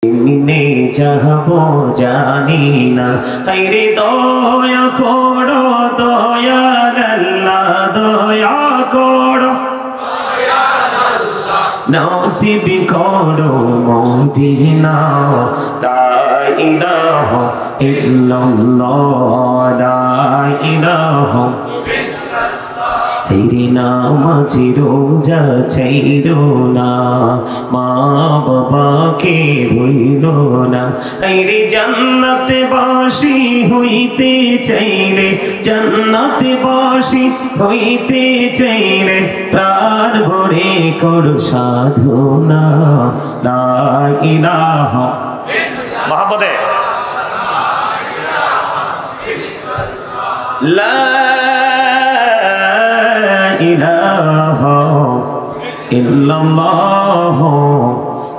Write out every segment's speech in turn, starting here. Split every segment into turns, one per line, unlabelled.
মিনে যাবো জানি না, হায়রে দয়া করো দয়াল আল্লাহ, দয়া করো নসিব করো মদিনা। লা ইলাহা ইল্লাল্লাহ, লা ইলাহা হেরে নামাজি রোজা চাইরো না, মা বাবাকে ভুইলো না। হেরে জান্নাতে বাসি হইতে চাইলে, জান্নাতে বাসি হইতে চাইলে প্রাণ ভরে করো সাধনা। লা ইলাহা মহব্বতে লা ইলাহা ইল্লাল্লাহ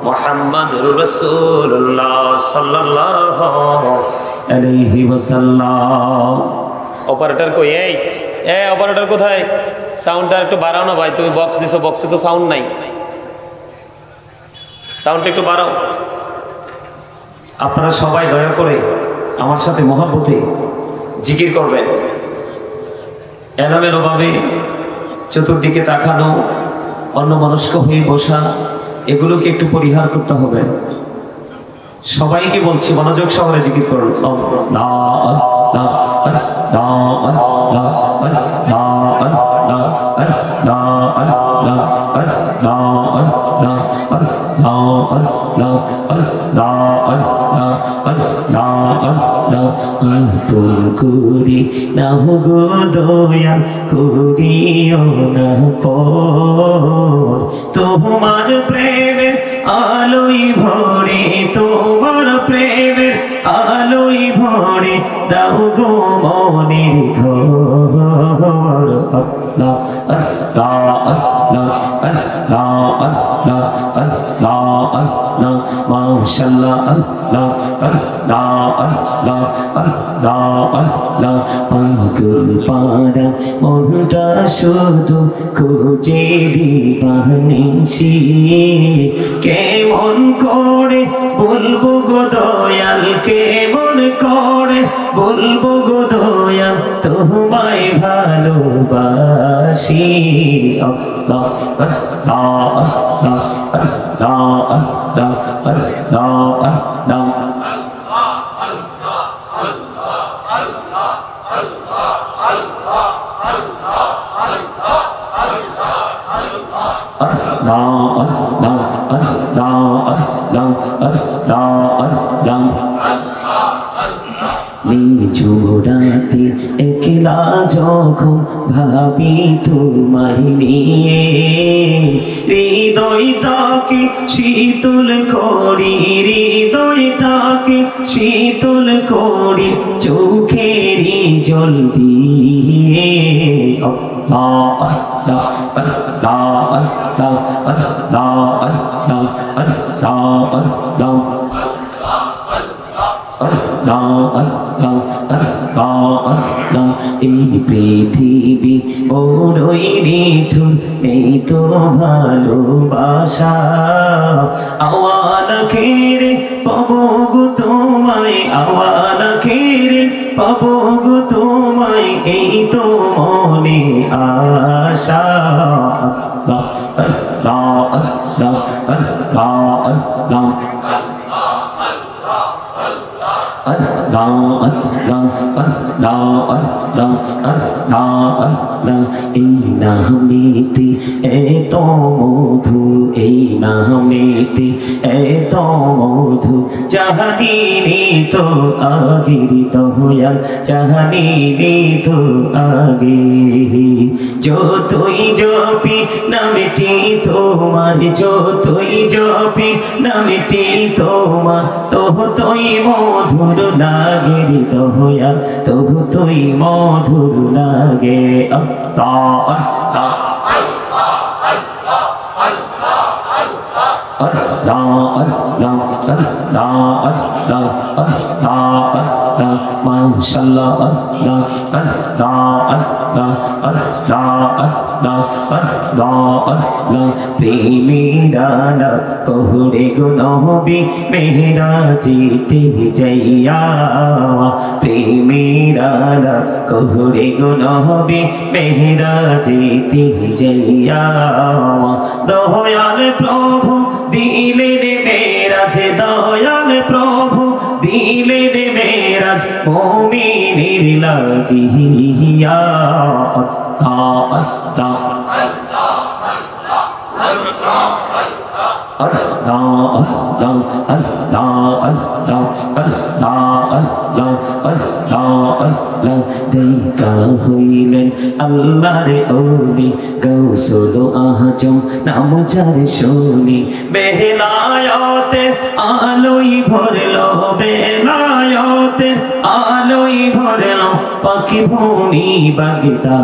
মুহাম্মাদুর রাসূলুল্লাহ সাল্লাল্লাহু আলাইহি ওয়াসাল্লাম। অপারেটর কই? এই অপারেটর কোথায়? সাউন্ডটা একটু বাড়াও না ভাই, তুমি বক্স দিছো, বক্সে তো সাউন্ড নাই, সাউন্ডটা একটু বাড়াও। আপনারা সবাই দয়া করে আমার সাথে মহব্বতে জিকির করবেন। এলোমেলো ভাবে চতুর্দিকে তাকানো, অন্যমনস্ক হয়ে বসা, এগুলোকে একটু পরিহার করতে হবে। সবাইকে বলছি মনোযোগ সহকারে জিকির করুন। করি না গো দয়াল, করিও না পর, তোমার প্রেমের আলোই ভরে, তোমার প্রেমের আলোই ভরে দাও গো মনের ঘর। আল্লাহ আল্লাহ আল্লাহ আল্লাহ আল্লাহ আল্লাহ আল্লাহ মাশাআল্লাহ আল্লাহ আল্লাহ আল্লাহ আল্লাহ আল্লাহ। পাগল পাড়া মনটা শুধু খুঁজে দিবানিসি, কেমন করে বলবো গো দয়াল, কেমন করে বলবো গো দয়াল তোমায় ভালোবাসি। আল্লাহ আল্লাহ আল্লাহ আল্লাহ আল্লাহ আল্লাহ আল্লাহ নিঝুরাতে একলা যখন ভাবি তোমায় নিয়ে, হৃদয়টাকে শীতল করি, হৃদয়টাকে শীতল করি চোখেরই জল দিয়ে। আল্লাহ আল্লাহ আল্লাহ আল্লাহ আল্লাহ আল্লাহ আল্লাহ আল্লাহ এই পৃথিবী বড়ই নিঠুর, নেই তো ভালোবাসা। আওয়ালা খেরে পাবো গো তোমায়, আওয়ালা খেরে পাবো গো তোমায়, এই তো মনে আশা। আল্লাহ আল্লাহ আল্লাহ আল্লাহ আল্লাহ আল্লাহ আল্লাহ আল্লাহ আল্লাহ আল্লাহ আল্লাহ। এই নামেতে এত মধু, এই নামেতে এত মধু জাহানিনি তো আগের দয়াল, জাহানিনি তো আগে। যতই জপি নামটি তোমার, যতই জপি নামটি তোমার, ততই মধুর লাগে দয়াল, ততই মধুর লাগে। আল্লাহ আল্লাহ আল্লাহ আল্লাহ আল্লাহ মাশাআল্লাহ প্রেমেরা কহুরে গো নবী মেরাজেতে যাইয়া প্রেমেরা কহুরে গো নবী মেরাজেতে যাইয়া দয়াল প্রভু দিলেন মেরাজ দয়াল প্রভু দিলেন মেরাজ মুমিনের লাগিয়া আল্লাহ দেখা হইলেন আল্লাহর ওলি গৌসুল আজম নাম যার শুনি বেলায়েতের আলোই ভরলো বেলায়েতের আলোই ভরলো পাখি ভূমি বাগদা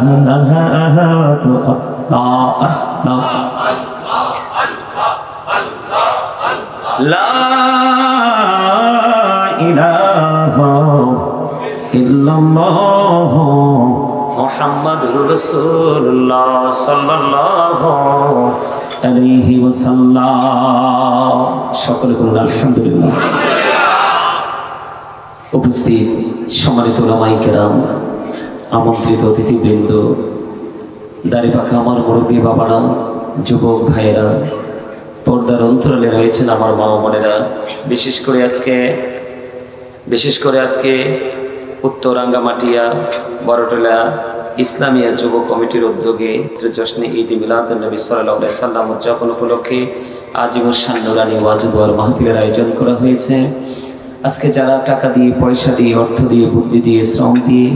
লা ইলাহা ইল্লাল্লাহ মুহাম্মাদুর রাসূলুল্লাহ সাল্লাল্লাহু আলাইহি ওয়াসাল্লাম। সকলে বলুন আলহামদুলিল্লাহ। উপস্থিত সম্মানিত উলামায়ে কেরাম, আমন্ত্রিত অতিথিবৃন্দ, দাড়ি পাকা আমার মুরব্বী বাবারা, যুবক ভাইয়েরা, পর্দার অন্তরালে রয়েছেন আমার মা বোনেরা, বিশেষ করে আজকে উত্তর রাঙ্গামাটিয়া বড়টোলা ইসলামিয়া যুব কমিটির উদ্যোগে জশ্নে ঈদ মিলাদুন নবী সাল্লাল্লাহু আলাইহি সাল্লাম উদযাপন উপলক্ষে আজিমুশান নুরানি ওয়াজ ওয়ার মাহফিলের আয়োজন করা হয়েছে। আজকে যারা টাকা দিয়ে, পয়সা দিয়ে, অর্থ দিয়ে, বুদ্ধি দিয়ে, শ্রম দিয়ে,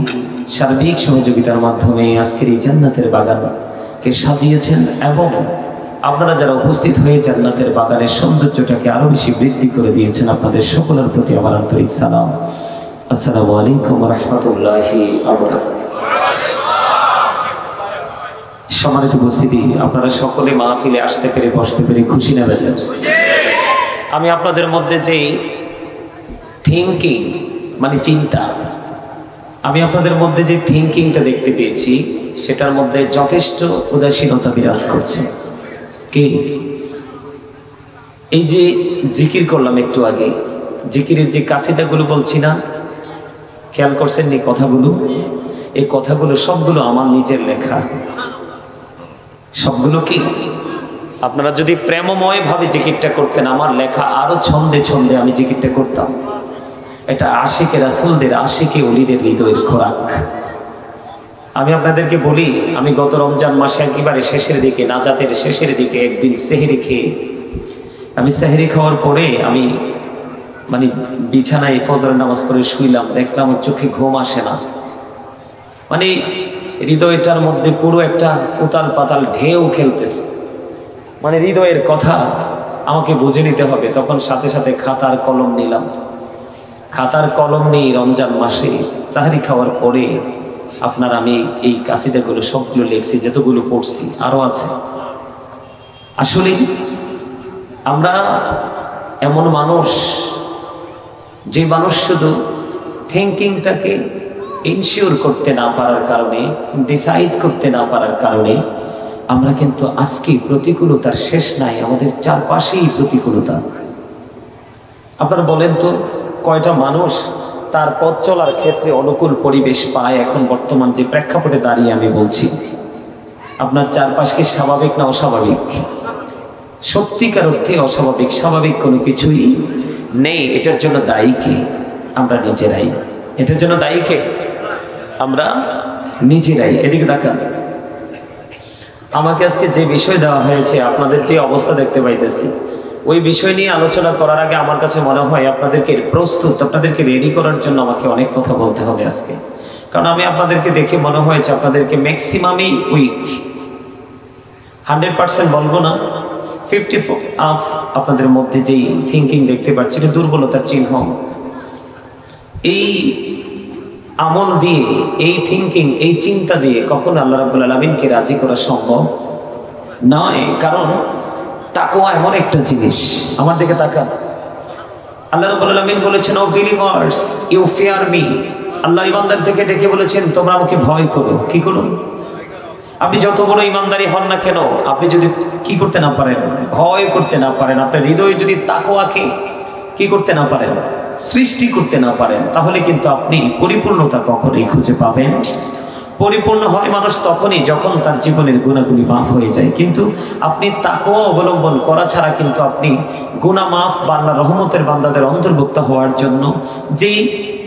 সার্বিক সহযোগিতার মাধ্যমে আজকের এই জান্নাতের বাগানকে সাজিয়েছেন এবং আপনারা যারা উপস্থিত হয়ে জান্নাতের বাগানের সৌন্দর্যটাকে আরো বেশি বৃদ্ধি করে দিয়েছেন, আপনাদের সকলের প্রতি আমার আন্তরিক সালাম। আসসালামু আলাইকুম ওয়া রাহমাতুল্লাহি ওয়া বারাকাতুহু। সম্মানিত উপস্থিতি, আপনারা সকলে মাহফিলে আসতে পেরে, বসতে পেরে খুশি না বেজার? আমি আপনাদের মধ্যে যে থিঙ্কিং মানে চিন্তা, আমি আপনাদের মধ্যে যে থিঙ্কিংটা দেখতে পেয়েছি সেটার মধ্যে যথেষ্ট উদাসীনতা বিরাজ করছে। কি এই যে জিকির করলাম একটু আগে, জিকিরের যে কাসিদাগুলো বলছি না, খেয়াল করছেন এই কথাগুলো? এই কথাগুলো সবগুলো আমার নিজের লেখা। সবগুলো কি আপনারা যদি প্রেমময় ভাবে জিকিরটা করতেন, আমার লেখা আরো ছন্দে ছন্দে আমি জিকিরটা করতাম। এটা আশিকে রাসূলদের, আশিকে ওলিদের হৃদয়ের খোরাক। আমি আপনাদেরকে বলি, আমি গত রমজান মাসে একেবারে শেষের দিকে, নাজাতের শেষের দিকে একদিন সেহরি খেয়ে, আমি সেহরি খাওয়ার পরে আমি মানে বিছানায় ফজরের নামাজ পড়ে শুইলাম, দেখলাম আমার চোখে ঘুম আসে না। মানে হৃদয়টার মধ্যে পুরো একটা উতাল পাতাল ঢেউ খেলতেছে। মানে হৃদয়ের কথা আমাকে বুঝে নিতে হবে। তখন সাথে সাথে খাতার কলম নিলাম, খাতার কলম নিয়ে রমজান মাসে সাহরি খাওয়ার পরে আপনার আমি এই কাসিদাগুলো সবগুলো লিখছি, যতগুলো পড়ছি আরো আছে। আসলে আমরা এমন মানুষ, যে মানুষ শুধু থিঙ্কিংটাকে ইনশিওর করতে না পারার কারণে, ডিসাইড করতে না পারার কারণে আমরা কিন্তু আজকে প্রতিকূলতার শেষ নাই, আমাদের চারপাশেই প্রতিকূলতা। আপনারা বলেন তো, কয়টা মানুষ তার পথ চলার ক্ষেত্রে অনুকূল পরিবেশ পায়? এখন বর্তমান যে প্রেক্ষাপটে দাঁড়িয়ে আমি বলছি, আপনার চারপাশ কি স্বাভাবিক না অস্বাভাবিক? সত্যিকার অর্থে অস্বাভাবিক, স্বাভাবিক কোনো কিছুই নেই। এটার জন্য দায়ী কে? আমরা নিজেরাই। এটার জন্য দায়ী কে? আমরা নিজেরাই। এদিকে তাকান, আমাকে আজকে যে বিষয় দেওয়া হয়েছে, আপনাদের যে অবস্থা দেখতে পাইতেছি, ওই বিষয় নিয়ে আলোচনা করার আগে আমার কাছে মনে হয় আপনাদেরকে প্রস্তুত, আপনাদেরকে রেডি করার জন্য আমাকে অনেক কথা বলতে হবে আজকে। কারণ আমি আপনাদেরকে দেখে মনে হয়েছে আপনাদেরকে ম্যাক্সিমামই উইক, 100% বলবো না, 54 আপনাদের মধ্যে যেই থিঙ্কিং দেখতে পাচ্ছি এটা দুর্বলতার চিহ্ন। এই আমল দিয়ে, এই থিঙ্কিং, এই চিন্তা দিয়ে কখনো আল্লাহ রাব্বুল আলামিনকে রাজি করা সম্ভব নয়। কারণ তাকওয়া এমন একটা জিনিস, আমার দিকে তাকান, আল্লাহ রাব্বুল আলামিন বলেছেন, O believers you fear me. আল্লাহ ইমানদারদেরকে ডেকে বলেছেন, তোমরা আমাকে ভয় করো। কি করো? আপনি যত বড় ইমানদারি হন না কেন, আপনি যদি কি করতে না পারেন, ভয় করতে না পারেন, আপনার হৃদয়ে যদি তাকওয়াকে কি করতে না পারেন, সৃষ্টি করতে না পারেন, তাহলে কিন্তু আপনি পরিপূর্ণতা কখনোই খুঁজে পাবেন। পরিপূর্ণ হয় মানুষ তখনই যখন তার জীবনের গুনাহগুলি মাফ হয়ে যায়। কিন্তু আপনি তাকওয়া অবলম্বন করা ছাড়া কিন্তু আপনি গুনাহ মাফ বা আল্লাহর রহমতের বান্দাদের অন্তর্ভুক্ত হওয়ার জন্য যেই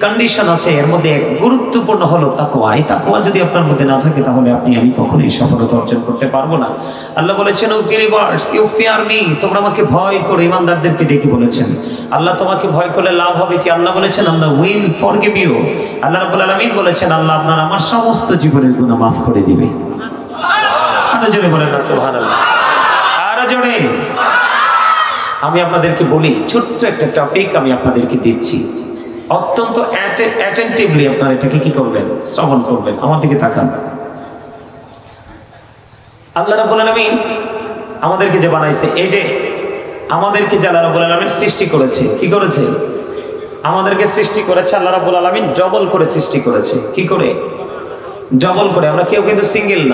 কন্ডিশন আছে এর মধ্যে এক গুরুত্বপূর্ণ হলো তাকওয়া। এই তাকওয়া যদি আপনার মধ্যে না থাকে তাহলে আমি কখনোই সফলতা অর্জন করতে পারবো না। আল্লাহ বলেছেন, O believers you fear me, তোমরা আমাকে ভয় করো। ইমানদারদেরকে ডেকে বলেছেন। আল্লাহ তোমাকে ভয় করলে লাভ হবে কি? আল্লাহ বলেছেন, আল্লাহ উইল ফরগিভ ইউ। আল্লাহ রাব্বুল আলামিন বলেছেন, আল্লাহ আপনার আমার সমস্ত জীবনের গুনাহ মাফ করে দিবে। আরো জোরে বলেন না সুবহানাল্লাহ, আরো জোরে। আমি আপনাদেরকে বলি, ছোট্ট একটা টপিক আমি আপনাদেরকে দিচ্ছি, অত্যন্ত অ্যাটেন্টিভলি আপনারা এটাকে কি করবেন, শ্রবণ করবেন। আমার দিকে তাকান। আল্লাহ রাব্বুল আলামিন আমাদেরকে যে বানাইছে, এই যে আমাদেরকে যে আল্লাহ রাব্বুল আলামিন সৃষ্টি করেছে, কি করেছে? আমাদেরকে সৃষ্টি করেছে আল্লাহ রাব্বুল আলামিন ডবল করে সৃষ্টি করেছে। কি করে? ডবল করে। আমরা কেউ কিন্তু সিঙ্গেল না।